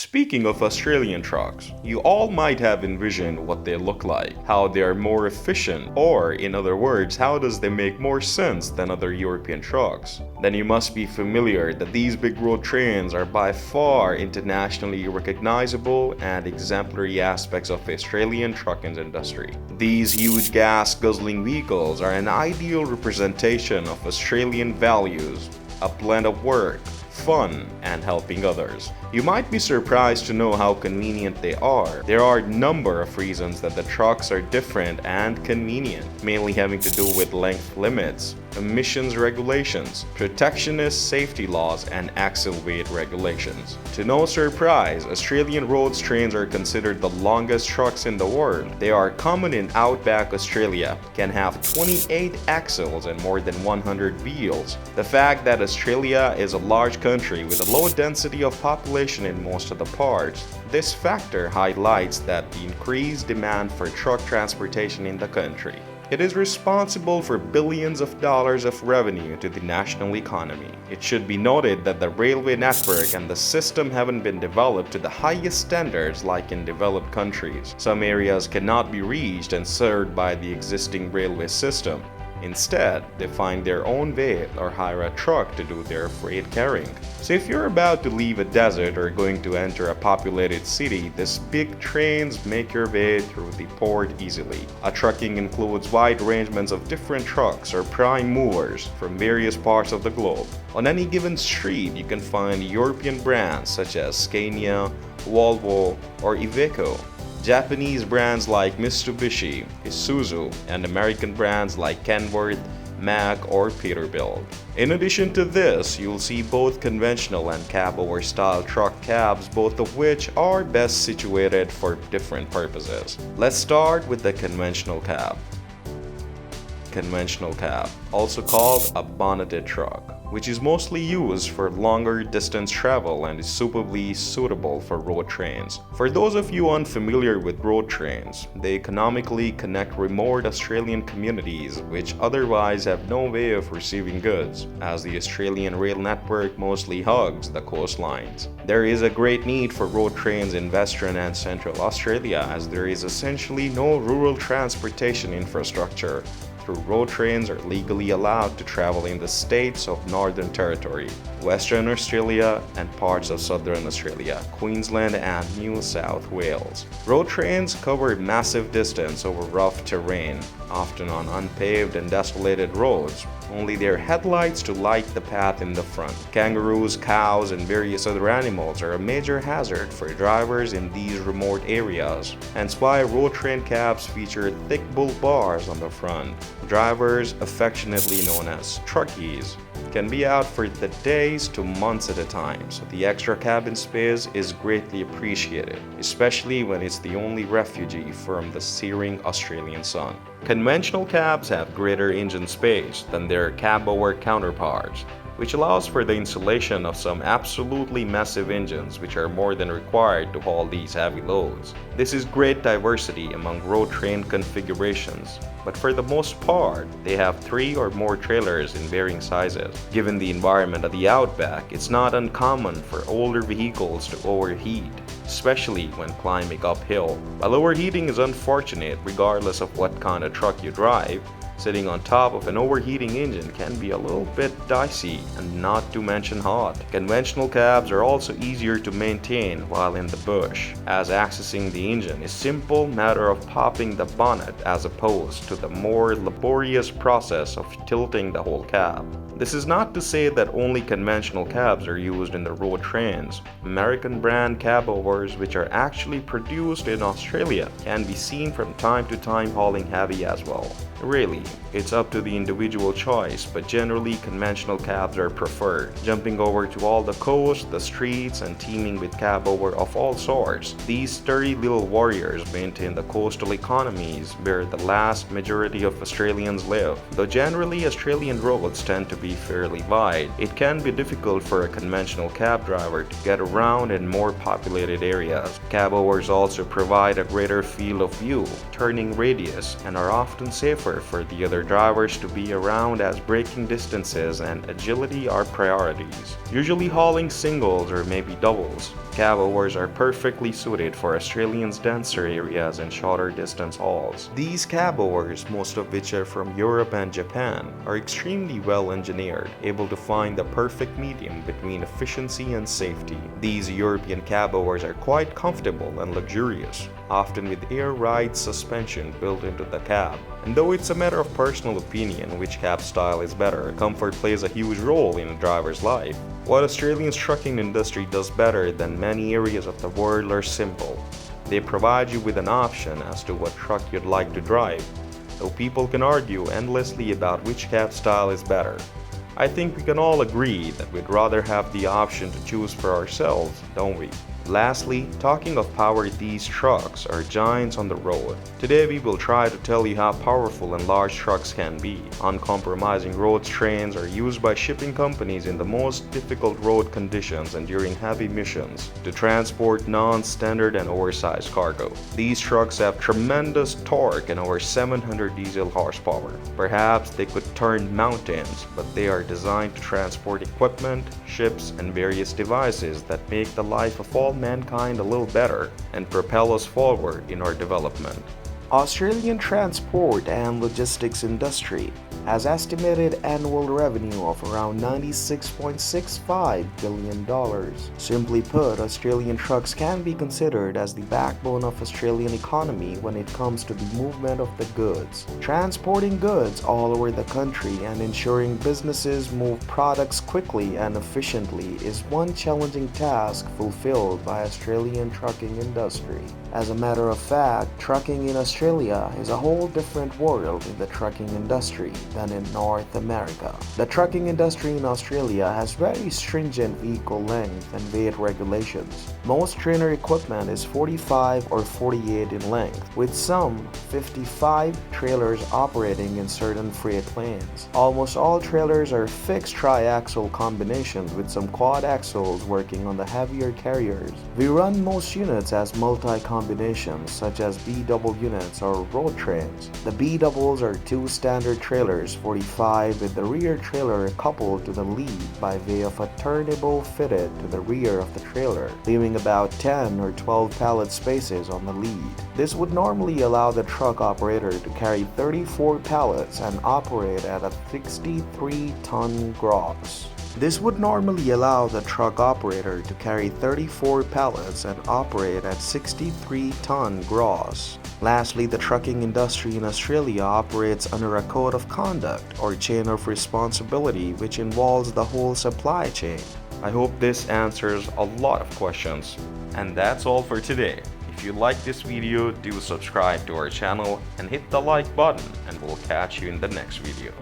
Speaking of Australian trucks, you all might have envisioned what they look like, how they are more efficient, or in other words, how does they make more sense than other European trucks. Then you must be familiar that these big road trains are by far internationally recognizable and exemplary aspects of the Australian trucking industry. These huge gas guzzling vehicles are an ideal representation of Australian values, a blend of work, fun, and helping others. You might be surprised to know how convenient they are. There are a number of reasons that the trucks are different and convenient, mainly having to do with length limits, emissions regulations, protectionist safety laws, and axle weight regulations. To no surprise, Australian road trains are considered the longest trucks in the world. They are common in outback Australia, can have 28 axles and more than 100 wheels. The fact that Australia is a large country with a low density of population in most of the parts, this factor highlights that the increased demand for truck transportation in the country. It is responsible for billions of dollars of revenue to the national economy. It should be noted that the railway network and the system haven't been developed to the highest standards like in developed countries. Some areas cannot be reached and served by the existing railway system. Instead, they find their own way or hire a truck to do their freight carrying. So if you're about to leave a desert or going to enter a populated city, these big trains make your way through the port easily. A trucking includes wide arrangements of different trucks or prime movers from various parts of the globe. On any given street, you can find European brands such as Scania, Volvo, or Iveco. Japanese brands like Mitsubishi, Isuzu, and American brands like Kenworth, Mack, or Peterbilt. In addition to this, you'll see both conventional and cab-over style truck cabs, both of which are best situated for different purposes. Let's start with the conventional cab. Conventional cab, also called a bonneted truck, which is mostly used for longer distance travel and is superbly suitable for road trains. For those of you unfamiliar with road trains, they economically connect remote Australian communities which otherwise have no way of receiving goods, as the Australian rail network mostly hugs the coastlines. There is a great need for road trains in Western and Central Australia, as there is essentially no rural transportation infrastructure. Through road trains are legally allowed to travel in the states of Northern Territory, Western Australia, and parts of Southern Australia, Queensland, and New South Wales. Road trains cover massive distance over rough terrain, often on unpaved and desolated roads, only their headlights to light the path in the front. Kangaroos, cows, and various other animals are a major hazard for drivers in these remote areas, hence why road train cabs feature thick bull bars on the front. Drivers, affectionately known as truckies, can be out for the days to months at a time, so the extra cabin space is greatly appreciated, especially when it's the only refugee from the searing Australian sun. Conventional cabs have greater engine space than their cab-over counterparts, which allows for the installation of some absolutely massive engines which are more than required to haul these heavy loads. This is great diversity among road train configurations, but for the most part, they have 3 or more trailers in varying sizes. Given the environment of the outback, it's not uncommon for older vehicles to overheat, especially when climbing uphill. While overheating is unfortunate regardless of what kind of truck you drive, sitting on top of an overheating engine can be a little bit dicey, and not to mention hot. Conventional cabs are also easier to maintain while in the bush, as accessing the engine is a simple matter of popping the bonnet as opposed to the more laborious process of tilting the whole cab. This is not to say that only conventional cabs are used in the road trains. American brand cab-overs, which are actually produced in Australia, can be seen from time to time hauling heavy as well. Really, it's up to the individual choice, but generally conventional cabs are preferred. Jumping over to all the coast, the streets, and teeming with cab-over of all sorts, these sturdy little warriors maintain the coastal economies where the vast majority of Australians live. Though generally Australian roads tend to be fairly wide, it can be difficult for a conventional cab driver to get around in more populated areas. Cab-overs also provide a greater field of view, turning radius, and are often safer for the other drivers to be around, as braking distances and agility are priorities. Usually hauling singles or maybe doubles, Cab-overs are perfectly suited for Australians' denser areas and shorter distance hauls. These cab-overs, most of which are from Europe and Japan, are extremely well engineered, able to find the perfect medium between efficiency and safety. These European cab-overs are quite comfortable and luxurious, often with air ride suspension built into the cab. And though it's a matter of personal opinion which cab style is better, comfort plays a huge role in a driver's life. What Australia's trucking industry does better than many areas of the world are simple. They provide you with an option as to what truck you'd like to drive, though people can argue endlessly about which cab style is better. I think we can all agree that we'd rather have the option to choose for ourselves, don't we? Lastly, talking of power, these trucks are giants on the road. Today we will try to tell you how powerful and large trucks can be. Uncompromising road trains are used by shipping companies in the most difficult road conditions and during heavy missions to transport non-standard and oversized cargo. These trucks have tremendous torque and over 700 diesel horsepower. Perhaps they could turn mountains, but they are designed to transport equipment, ships, and various devices that make the life of all mankind a little better and propel us forward in our development. Australian transport and logistics industry has estimated annual revenue of around $96.65 billion. Simply put, Australian trucks can be considered as the backbone of Australian economy when it comes to the movement of the goods. Transporting goods all over the country and ensuring businesses move products quickly and efficiently is one challenging task fulfilled by Australian trucking industry. As a matter of fact, trucking in Australia is a whole different world in the trucking industry than in North America. The trucking industry in Australia has very stringent vehicle length and weight regulations. Most trailer equipment is 45 or 48 in length, with some 55 trailers operating in certain freight lanes. Almost all trailers are fixed tri-axle combinations with some quad axles working on the heavier carriers. We run most units as multi-combinations such as B-double units or road trains. The B-doubles are two standard trailers, 45, with the rear trailer coupled to the lead by way of a turntable fitted to the rear of the trailer, leaving about 10 or 12 pallet spaces on the lead. This would normally allow the truck operator to carry 34 pallets and operate at a 63-ton gross. This would normally allow the truck operator to carry 34 pallets and operate at 63-ton gross. Lastly, the trucking industry in Australia operates under a code of conduct or chain of responsibility which involves the whole supply chain. I hope this answers a lot of questions. And that's all for today. If you like this video, do subscribe to our channel and hit the like button, and we'll catch you in the next video.